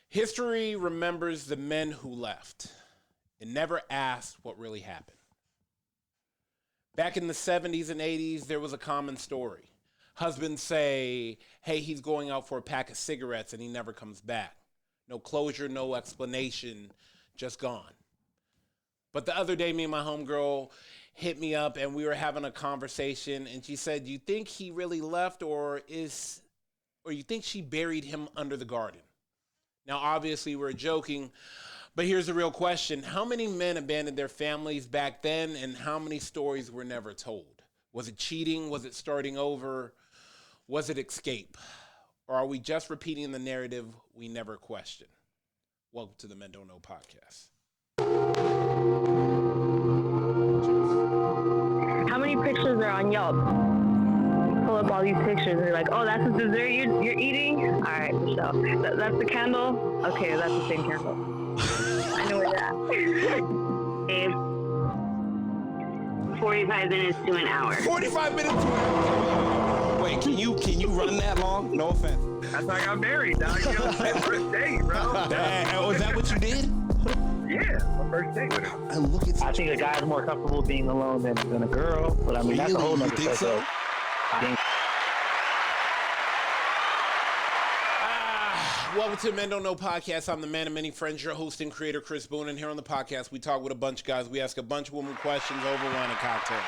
History remembers the men who left. It never asked what really happened. Back in the 70s and 80s, there was a common story. Husbands say, hey, he's going out for a pack of cigarettes and he never comes back. No closure, no explanation, just gone. But the other day, me and my homegirl hit me up and we were having a conversation and she said, you think he really left or you think she buried him under the garden? Now, obviously, we're joking, but here's the real question. How many men abandoned their families back then, and how many stories were never told? Was it cheating? Was it starting over? Was it escape? Or are we just repeating the narrative we never questioned? Welcome to the Men Don't Know podcast. How many pictures are on Yelp? Pull up all these pictures and you're like, oh, that's the dessert you're eating? All right, for sure. That's the candle? Okay, that's the same candle. I know where you're at. 45 minutes to an hour. 45 minutes to an hour? Wait, can you run that long? No offense. That's how I got married, dog. You know, first date, bro. Was that what you did? Yeah, my first date with him. And look at I think a guy's more comfortable being alone than a girl, but I mean, that's a whole nother think so? I think Welcome to the Men Don't Know podcast. I'm the man of many friends, your host and creator, Chris Boone. And here on the podcast, we talk with a bunch of guys. We ask a bunch of women questions over wine and cocktails.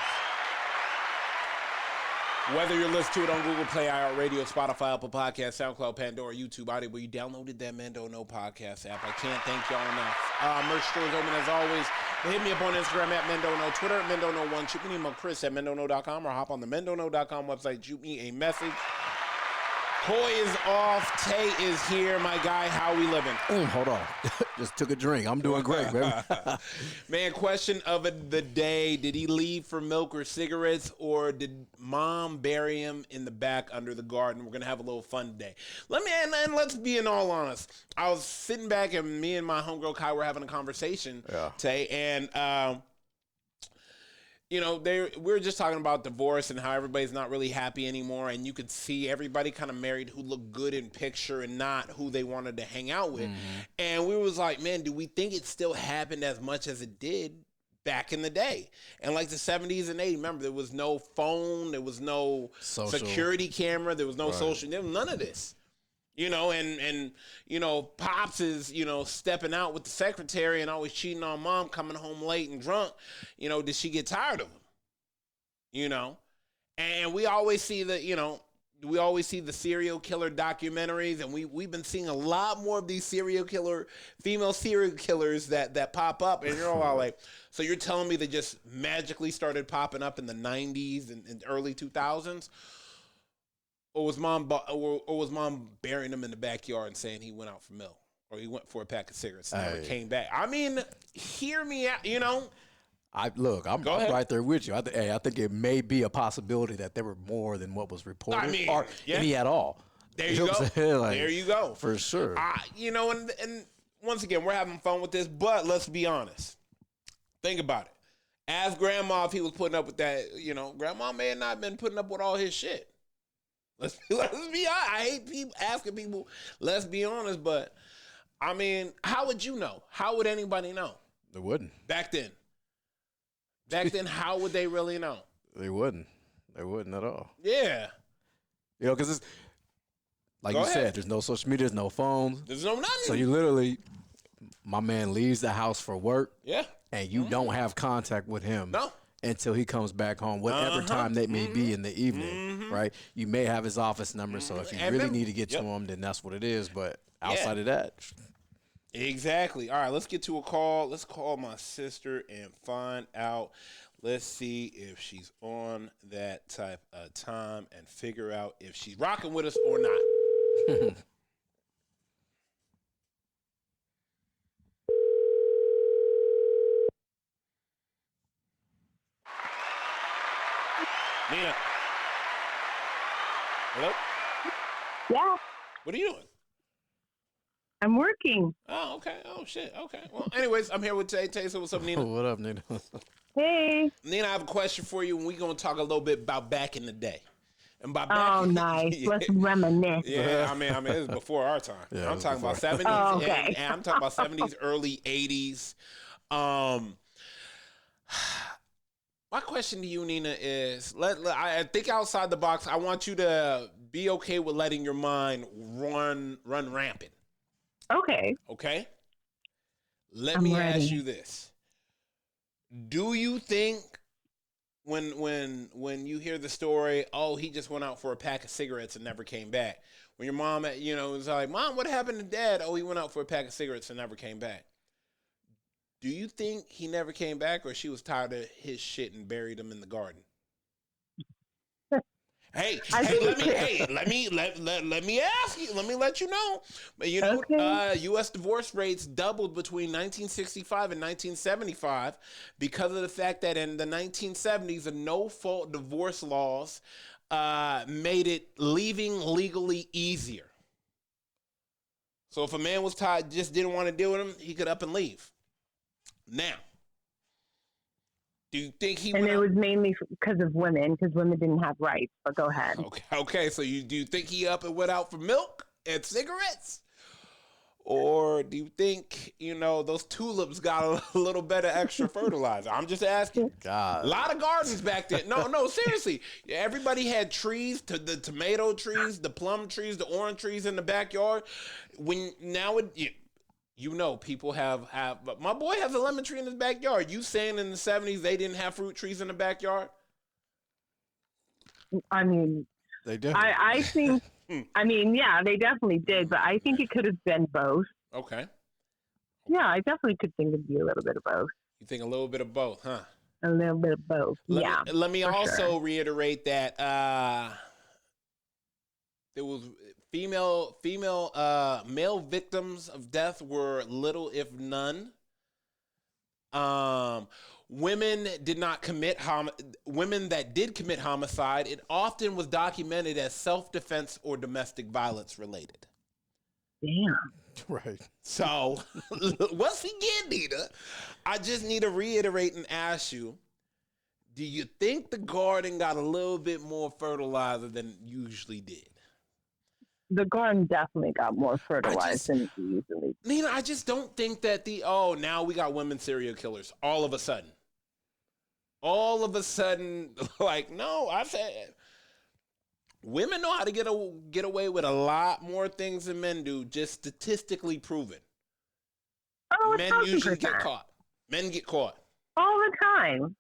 Whether you're listening to it on Google Play, iHeartRadio, Spotify, Apple Podcasts, SoundCloud, Pandora, YouTube, Audible, you downloaded that Men Don't Know podcast app. I can't thank y'all enough. Merch stores open as always. Hit me up on Instagram at Men Don't Know, Twitter at Men Don't Know 1. Shoot me an email, Chris at mendontknow.com, or hop on the mendontknow.com website. Shoot me a message. Toy is off. Tay is here. My guy, how we living? Hold on. Just took a drink. I'm doing great, baby. Man, question of the day. Did he leave for milk or cigarettes, or did mom bury him in the back under the garden? We're going to have a little fun today. Let's be in all honest. I was sitting back and me and my homegirl Kai were having a conversation, Tay, and you know, we were just talking about divorce and how everybody's not really happy anymore, and you could see everybody kind of married who looked good in picture and not who they wanted to hang out with. Mm-hmm. And we was like, man, do we think it still happened as much as it did back in the day? And like the 70s and 80s, remember, there was no phone, there was no security camera, there was no social, there was none of this. You know, and you know, Pops is, you know, stepping out with the secretary and always cheating on mom, coming home late and drunk. You know, did she get tired of him? You know? And we always see the serial killer documentaries, and we've been seeing a lot more of these female serial killers that pop up, and you're all like, so you're telling me they just magically started popping up in the 90s and early 2000s? Or was mom burying him in the backyard and saying he went out for milk, or he went for a pack of cigarettes and never came back? I mean, hear me out. You know, I'm right there with you. I think it may be a possibility that there were more than what was reported, or any at all. There you go. Like, there you go. For sure. You know, and once again, we're having fun with this, but let's be honest. Think about it. Ask Grandma if he was putting up with that. You know, Grandma may have not been putting up with all his shit. Let's be honest. I hate asking people, let's be honest, but I mean, how would you know? How would anybody know? They wouldn't. Back then, how would they really know? They wouldn't at all. Yeah. You know, because it's, like you said, there's no social media, there's no phones. There's no nothing. So you literally, my man leaves the house for work. Yeah. And you don't have contact with him. No. Until he comes back home, whatever time that may be in the evening, right? You may have his office number, so if you really need to get to him, then that's what it is. But outside of that, exactly. All right, let's get to a call. Let's call my sister and find out. Let's see if she's on that type of time and figure out if she's rocking with us or not. Nina. Hello? Yeah, What are you doing? I'm working. Oh, okay. Oh, shit. Okay. Well, anyways, I'm here with Tay. Tay, so what's up, Nina? What up, Nina? Hey. Nina, I have a question for you, and we're going to talk a little bit about back in the day. And by Oh, nice. yeah, Let's reminisce. yeah, I mean, it was before our time. Yeah, I'm talking about before. 70s, Oh, okay. and I'm talking about 70s, early 80s. My question to you, Nina, is I think outside the box. I want you to be okay with letting your mind run rampant. Okay. Okay? Let I'm me ready. ask you this. Do you think when you hear the story, oh, he just went out for a pack of cigarettes and never came back. When your mom, was like, Mom, what happened to Dad? Oh, he went out for a pack of cigarettes and never came back. Do you think he never came back, or she was tired of his shit and buried him in the garden? Let me ask you. Let me let you know. Okay. U.S. divorce rates doubled between 1965 and 1975 because of the fact that in the 1970s, the no-fault divorce laws made it leaving legally easier. So if a man was tired, just didn't want to deal with him, he could up and leave. Now, do you think he? And went it out- was mainly because of women, because women didn't have rights. But go ahead. Okay. So do you think he up and went out for milk and cigarettes, or do you think those tulips got a little bit of extra fertilizer? I'm just asking. God. A lot of gardens back then. No, seriously. Everybody had trees, the tomato trees, the plum trees, the orange trees in the backyard. People have. But my boy has a lemon tree in his backyard. You saying in the 70s they didn't have fruit trees in the backyard? I mean, They do. I think, yeah, they definitely did, but I think it could have been both. Okay. Yeah, I definitely could think it'd be a little bit of both. You think a little bit of both, huh? A little bit of both. Let me for also sure. reiterate that there was male victims of death were little if none. Women that did commit homicide, it often was documented as self-defense or domestic violence related. Damn. Right. So, once again, Nina, I just need to reiterate and ask you, do you think the garden got a little bit more fertilizer than it usually did? The garden definitely got more fertilized than it usually. Nina, I just don't think that now we got women serial killers all of a sudden. Like, no, I said women know how to get away with a lot more things than men do, just statistically proven. Oh, Men 1,000%. usually get caught. Men get caught. All the time.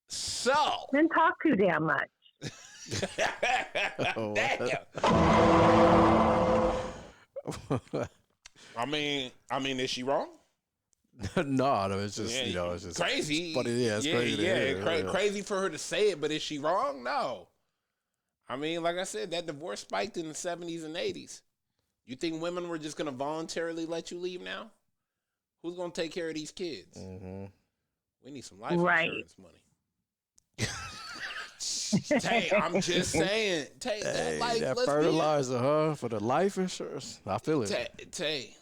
So. Didn't talk too damn much. Damn. I mean, is she wrong? No, it's just it's just crazy. But it's crazy. To hear. Crazy for her to say it. But is she wrong? No. I mean, like I said, that divorce spiked in the 70s and 80s. You think women were just gonna voluntarily let you leave now? Who's gonna take care of these kids? Mm-hmm. We need some life insurance money. Tay, I'm just saying. Tay, that fertilizer, for the life insurance. I feel it. Tay,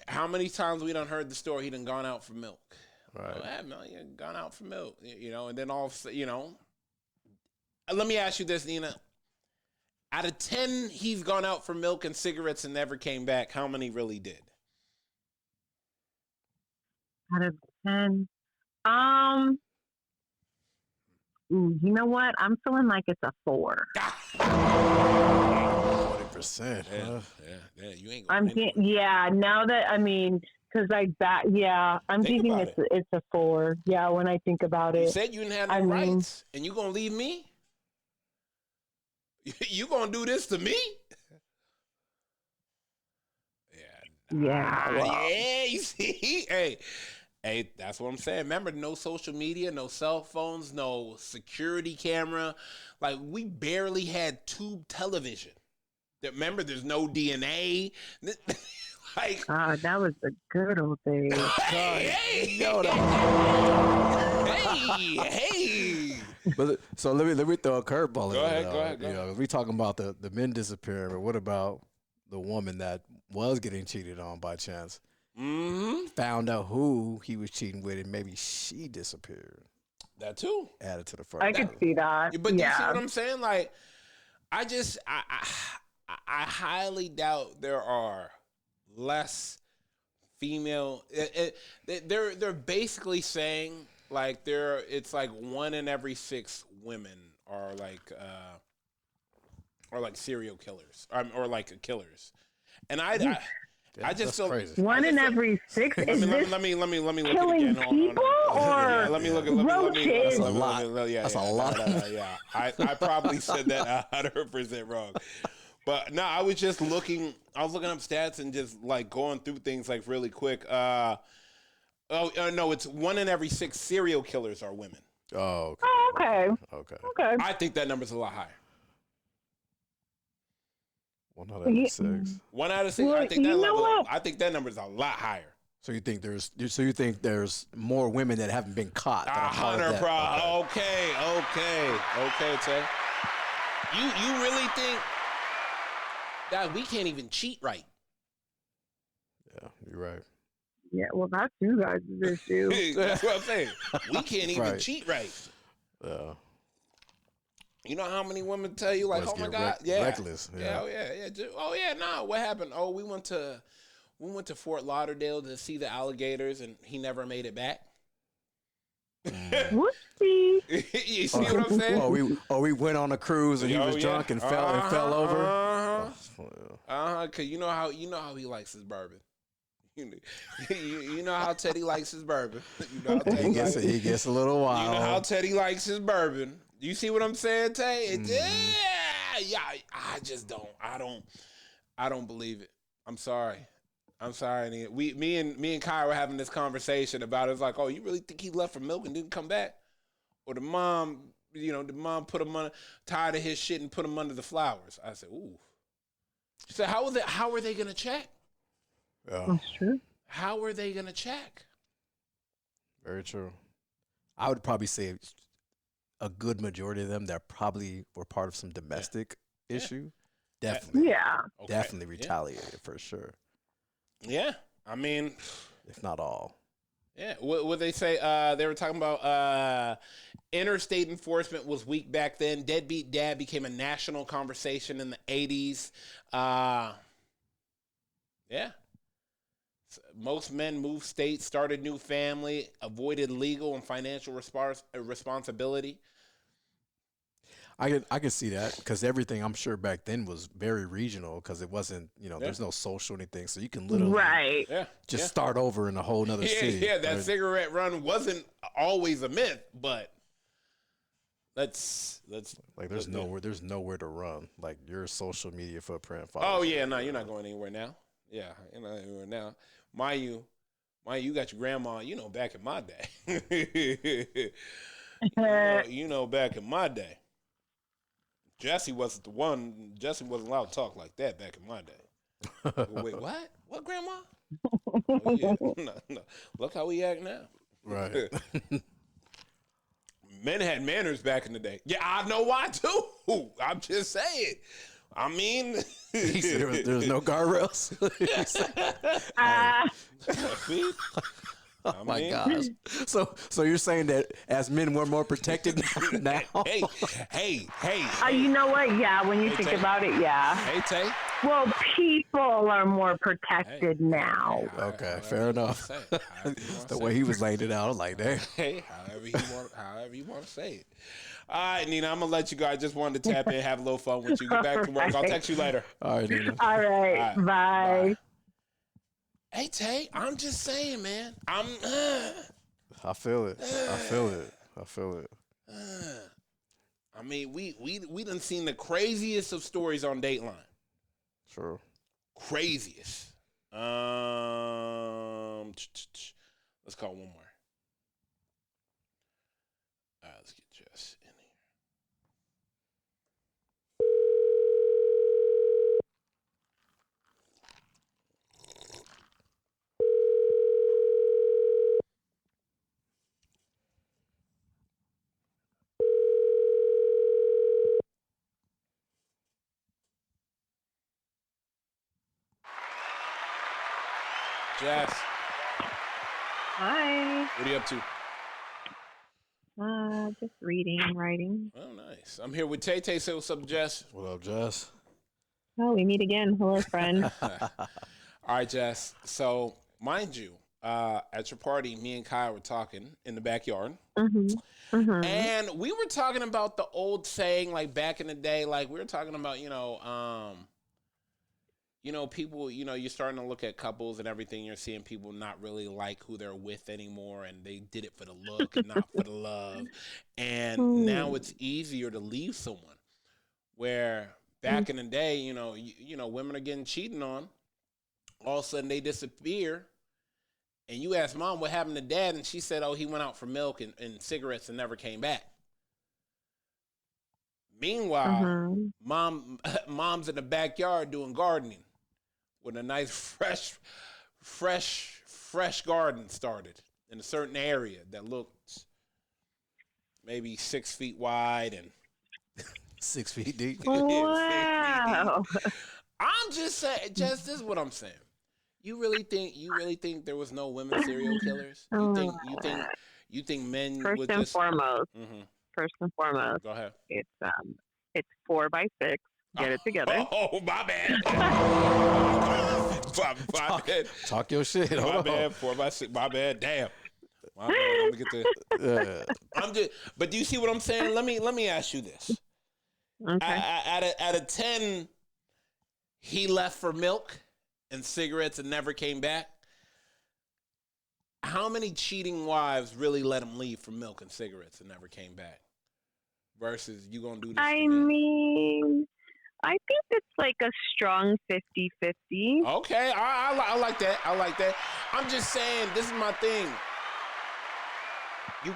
how many times we done heard the story? He done gone out for milk. Right. He gone out for milk. And then let me ask you this, Nina. Out of 10, he's gone out for milk and cigarettes and never came back. How many really did? Out of 10. You know what? I'm feeling like it's a 4. 40%. Yeah, you ain't. Now that because I'm Think thinking about it's a 4. Yeah, when I think about You it. said you didn't have no rights, and you gonna leave me? You gonna do this to me? Yeah. You see, hey, that's what I'm saying. Remember, no social media, no cell phones, no security camera. Like, we barely had tube television. Remember, there's no DNA. Like, that was the good old days. hey. But so let me throw a curveball in. Go ahead. We talking about the men disappearing, but what about the woman that was getting cheated on by chance? Mm-hmm. Found out who he was cheating with, and maybe she disappeared. That too. Added to the I could see that. But you see what I'm saying? Like, I highly doubt there are less female. They're basically saying like it's like 1 in every 6 women are like serial killers or like killers, and I just feel crazy. One in every 6 is this let me look killing it again. people Yeah, or let me look roaches? That's a lot. Yeah, That's a yeah, lot. Yeah, I probably said that 100% wrong. But no, I was looking up stats and just like going through things like really quick. No, it's 1 in every 6 serial killers are women. Oh, Oh, okay. okay. Okay. I think that number's a lot higher. 1 out of 6. 1 out of 6. Well, I think you know what? I think that number's a lot higher. So you think there's more women that haven't been caught? That are part of 100 that? pro. Okay, Tay. You really think that we can't even cheat right? Yeah, you're right. Yeah, well, that's you guys' issue. That's what I'm saying. We can't even Right. cheat right. Yeah. You know how many women tell you like, Let's "Oh my get God, yeah, reckless." yeah, oh yeah. Oh yeah, nah. What happened? Oh, we went to Fort Lauderdale to see the alligators, and he never made it back. Whoopsie. You see what I'm saying? We went on a cruise and he was drunk and fell over. Cause you know how he likes his bourbon. You know how Teddy likes his bourbon. You know how Teddy He gets a little wild. You know how Teddy likes his bourbon. You see what I'm saying, Tay? Yeah. I just don't. I don't believe it. I'm sorry. Nigga. Me and Kai were having this conversation about it. It's like, oh, you really think he left for milk and didn't come back, or the mom put him tired of his shit and put him under the flowers? I said, ooh. She said, how are they gonna check? Yeah, That's true. How are they gonna check? very true. I would probably say a good majority of them that probably were part of some domestic issue. Definitely. Yeah. Okay. Definitely retaliated for sure. Yeah. I mean, If not all. yeah. What they say? They were talking about interstate enforcement was weak back then. Deadbeat dad became a national conversation in the 80s. Yeah. Most men moved states, started new family, avoided legal and financial responsibility. I can see that because everything I'm sure back then was very regional because it wasn't, there's no social anything. So you can literally Right. Yeah. just start over in a whole nother city. Yeah, that right? cigarette run wasn't always a myth, but let's Like there's nowhere to run. Like your social media footprint. Oh yeah, no, you're not going anywhere now. Yeah, you're not anywhere now. Mind you, got your grandma. Back in my day. Back in my day, Jesse wasn't the one. Jesse wasn't allowed to talk like that back in my day. Wait, what? What, grandma? Oh, yeah. No. Look how we act now. Right. Men had manners back in the day. Yeah, I know why too. I'm just saying. I mean, He said there was no guardrails. Oh my gosh. So you're saying that as men we're more protected now? Hey. You know what? Yeah, when you think Tay. about it, yeah. Hey, Tay. Well, people are more protected now. Okay, fair enough. The way he was laying it out, I was like, damn. Hey, however you want to say it. All right, Nina, I'm gonna let you go. I just wanted to tap in, have a little fun with you. Get back to work. I'll text you later. All right, Nina. All right. Bye. Hey, Tay, I'm just saying, man. I feel it. I mean, we done seen the craziest of stories on Dateline. True. Craziest. Let's call one more. All right, let's get Jess in here. Jess, Hi. what are you up to? Just reading and writing. Oh, nice. Nice. I'm here with Tay Tay. Say what's up, Jess. What up, Jess? Oh, we meet again. Hello, friend. All right, Jess. So, mind you, at your party, me and Kyle were talking in the backyard. And we were talking about the old saying, like back in the day, like we were talking about, people, you're starting to look at couples and everything. You're seeing people not really like who they're with anymore, and they did it for the look and not for the love. And now it's easier to leave someone. Where back in the day, women are getting cheated on. All of a sudden they disappear. And you ask mom what happened to dad, and she said, oh, he went out for milk and cigarettes and never came back. Meanwhile, mom's in the backyard doing gardening with a nice fresh garden started in a certain area that looked maybe 6 feet wide and 6 feet deep. Wow. I'm just saying, this is what I'm saying. You really think there was no women serial killers? You think men First would and just foremost. First and foremost. Go ahead. It's 4 by 6. Get it together. Oh, my bad. my bad. Talk your shit. My Hold on. bad. 4 by 6. My bad. Damn. My bad. Let me get the. But do you see what I'm saying? Let me ask you this. Okay. Out of 10, he left for milk and cigarettes and never came back. How many cheating wives really let him leave for milk and cigarettes and never came back? Versus you gonna do this? I mean, I think it's like a strong 50-50. Okay, I like that. I like that. I'm just saying, this is my thing. You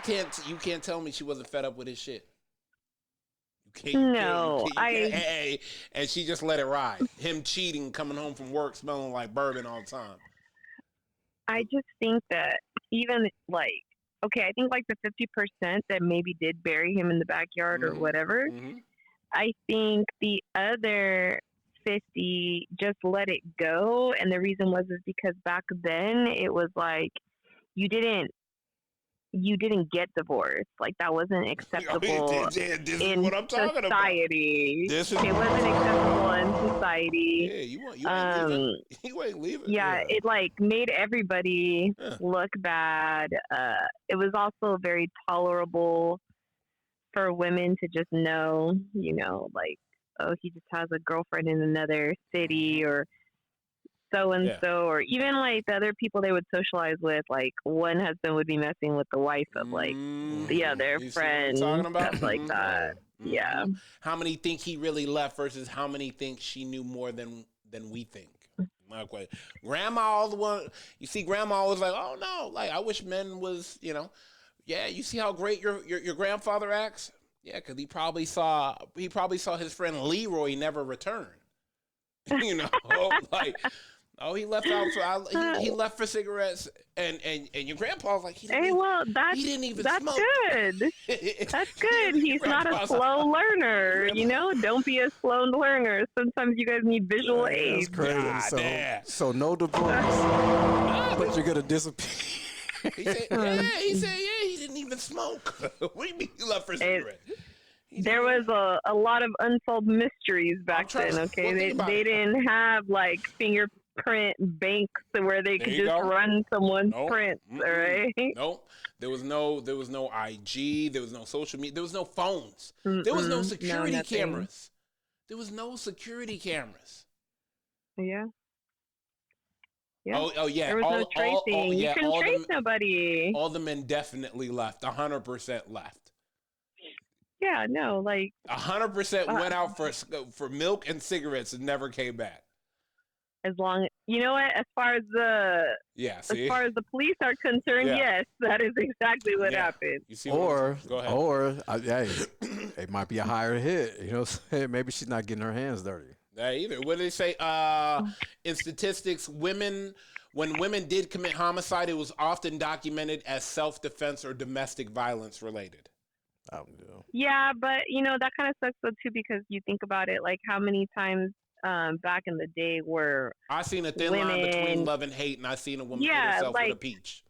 can't tell me she wasn't fed up with his shit. And she just let it ride. Him cheating, coming home from work, smelling like bourbon all the time. I just think that even like, okay, I think like the 50% that maybe did bury him in the backyard or whatever, I think the other 50 just let it go. And the reason is because back then it was like you didn't get divorced. Like that wasn't acceptable in what I'm talking society. It wasn't acceptable in society. Yeah, you ain't leaving. Yeah, it like made everybody look bad. It was also very tolerable for women to just know, like, oh, he just has a girlfriend in another city or so and so, or even like the other people they would socialize with, like one husband would be messing with the wife of like the other friend, stuff like that. Yeah. How many think he really left versus how many think she knew more than we think? My question. Grandma, you see, Grandma was like, oh no, like I wish men was, yeah. You see how great your grandfather acts? Yeah, because he probably saw his friend Leroy never return. Like. Oh, he left out for he left for cigarettes, and your grandpa was like, he didn't even smoke. Good. That's good. He's not a slow learner. Don't be a slow learner. Sometimes you guys need visual aids. That's crazy. So no divorce, but you're gonna disappear. He said, he didn't even smoke. What do you mean he left for cigarettes? There was a lot of unsolved mysteries back then. Okay, they didn't have like fingerprint banks where they could just run someone's prints. All right. Nope. There was no IG. There was no social media. There was no phones. There was no security cameras. There was no security cameras. Yeah. Oh yeah. There was no tracing. You couldn't trace nobody. All the men definitely left. 100% left. Yeah, no, like 100% went out for milk and cigarettes and never came back. As long, as far as the police are concerned, yes, that is exactly what happened. You see, go ahead. It might be a higher hit. Maybe she's not getting her hands dirty. That either. What did they say? In statistics, when women did commit homicide, it was often documented as self-defense or domestic violence related. I don't know. Yeah, but that kind of sucks though too, because you think about it, like how many times back in the day were I seen a thin line between love and hate, and I seen a woman put herself with a peach.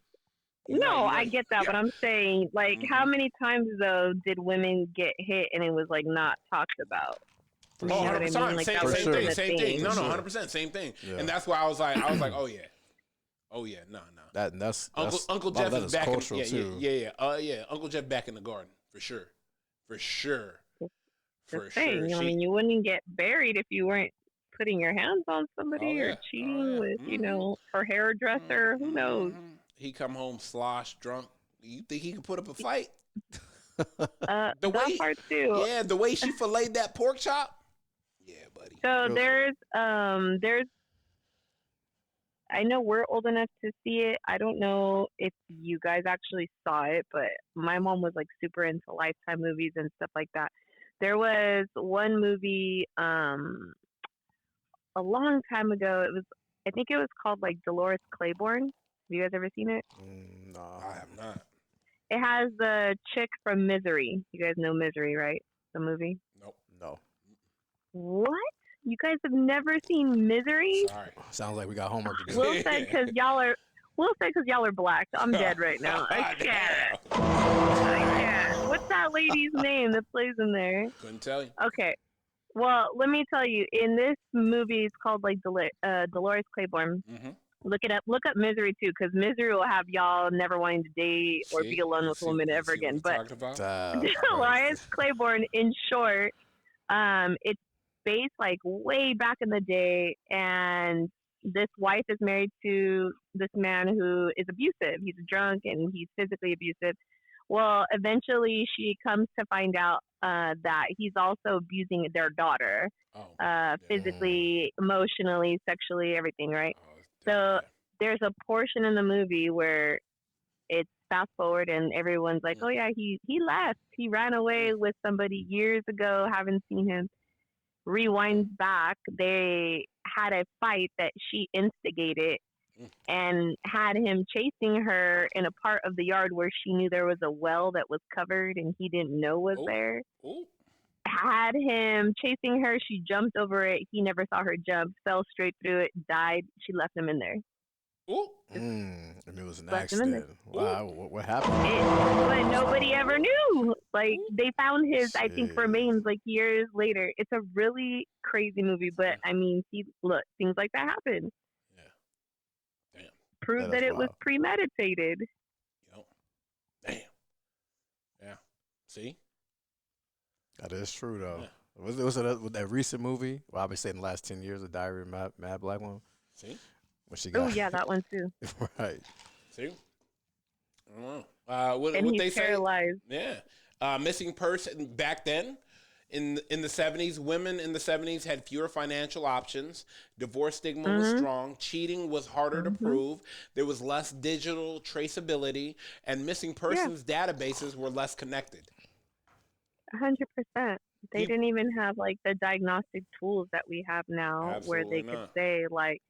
No, I get that, but I'm saying, like, how Mhm. many times though did women get hit and it was like not talked about? You know what I 100%. mean? Like Same, that For was same sure. thing. the Same thing. thing. No, For no, sure. 100%. Same thing. Yeah. And that's why I was like, oh yeah, no. That's Uncle a lot Jeff of that is is back. cultural Yeah, too. yeah. Uncle Jeff back in the garden for sure. The thing. I mean, you wouldn't get buried if you weren't putting your hands on somebody or cheating with, her hairdresser. Who knows? He come home sloshed, drunk. You think he can put up a fight? That way, part too. yeah, the way she filleted that pork chop. Yeah, buddy. So there's I know we're old enough to see it. I don't know if you guys actually saw it, but my mom was like super into Lifetime movies and stuff like that. There was one movie a long time ago. I think it was called like Dolores Claiborne. Have you guys ever seen it? No. I have not. It has the chick from Misery. You guys know Misery, right? The movie. Nope. No. What? You guys have never seen Misery? Sorry. Sounds like we got homework to do. Will said because y'all are black. I'm dead right now. I can't. What's that lady's name that plays in there? Couldn't tell you. Okay. Well, let me tell you. In this movie, it's called like Dolores Claiborne. Mm-hmm. Look it up. Look up Misery too, because Misery will have y'all never wanting to date or be alone with a woman ever again. But Dolores Claiborne, in short, it's based like way back in the day, and this wife is married to this man who is abusive. He's drunk and he's physically abusive. Well, eventually she comes to find out that he's also abusing their daughter, physically, emotionally, sexually, everything, right? So there's a portion in the movie where it's fast forward and everyone's like, oh yeah, he left. He ran away with somebody years ago, haven't seen him. Rewinds back, they had a fight that she instigated and had him chasing her in a part of the yard where she knew there was a well that was covered and he didn't know was there. Had him chasing her, she jumped over it. He never saw her jump, fell straight through it, died. She left him in there. And it was an accident. Wow, what happened? But nobody ever knew. Like, they found his, I think, remains like years later. It's a really crazy movie, but I mean, look, things like that happen. Yeah. Damn. Prove that it was premeditated. Damn. Yeah. See? That is true, though. Yeah. Was it that recent movie? Well, I'll be saying the last 10 years, The Diary of a Mad Black Woman. See? Oh, yeah, that one too. Right. See? I don't know. What he's they paralyzed. Say? Yeah. Missing person back then. In the 70s, women in the 70s had fewer financial options. Divorce stigma was strong. Cheating was harder to prove. There was less digital traceability, and missing persons databases were less connected. 100%. They didn't even have like the diagnostic tools that we have now, where they could say like,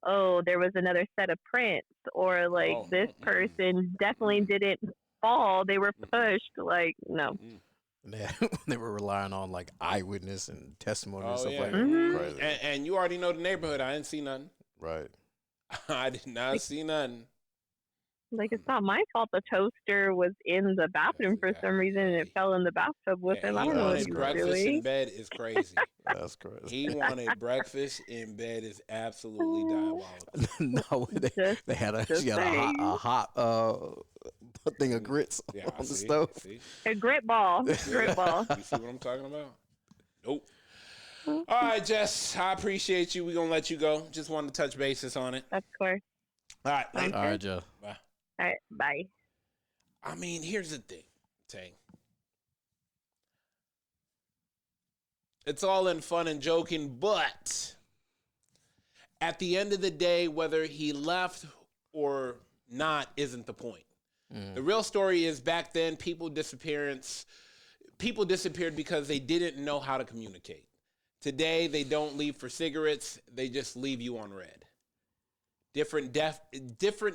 "Oh, there was another set of prints," or like this person definitely didn't fall; they were pushed. Like, no. They were relying on like eyewitness and testimony and stuff like that. And you already know the neighborhood. I didn't see nothing. Right. I did not see nothing. Like, it's not my fault the toaster was in the bathroom for some reason and it fell in the bathtub with him. I don't know what he was breakfast doing. in bed is crazy. That's crazy. He wanted breakfast in bed is absolutely diabolical. No, they had a hot thing of grits on the stove. See? A grit ball. Grit ball. You see what I'm talking about? Nope. All right, Jess, I appreciate you. We're going to let you go. Just wanted to touch bases on it. Of course. All right. All right, Jess. Bye. All right, bye. I mean, here's the thing, Tay. It's all in fun and joking, but at the end of the day, whether he left or not isn't the point. The real story is back then, people disappeared because they didn't know how to communicate. Today, they don't leave for cigarettes. They just leave you on red. Different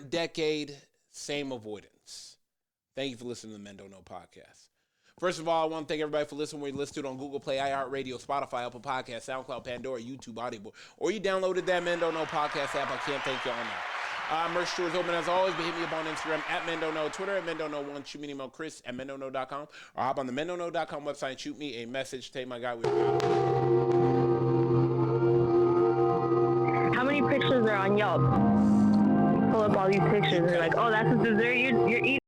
decade, same avoidance. Thank you for listening to the Men Don't Know podcast. First of all, I want to thank everybody for listening. We listen to it on Google Play, iHeartRadio, Spotify, Apple Podcasts, SoundCloud, Pandora, YouTube, Audible, or you downloaded that Men Don't Know podcast app. I can't thank y'all enough. Merch store is open as always, but hit me up on Instagram at MenDono, Twitter at MenDono1, shoot me an email, Chris at MenDono.com, or hop on the MenDono.com website and shoot me a message. Take my guy with you. How many pictures are on Yelp? Pull up all these pictures and you're like, oh, that's the dessert you're eating?